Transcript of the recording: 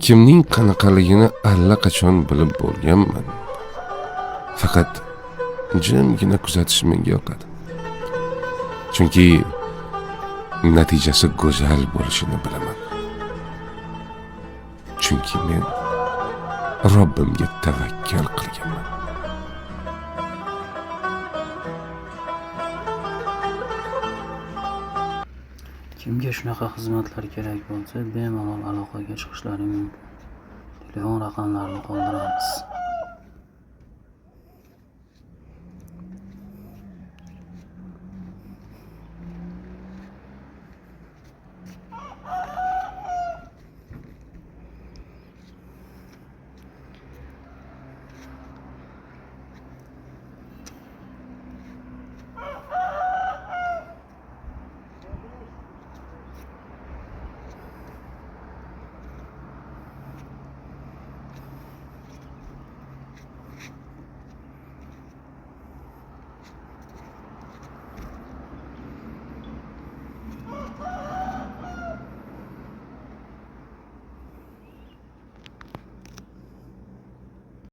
kimning qanaqaligini allaqachon bilib bo'lganman. Faqat jimgina kuzatish menga yoqadi. Chunki natijasi go'zal bo'lishini bilaman. Chunki men Robbimga tavakkal qilganman. Kimga shunaqa xizmatlar kerak bo'lsa, bemalol aloqaga chiqishlari mumkin. Telefon raqamlarini qoldiramiz.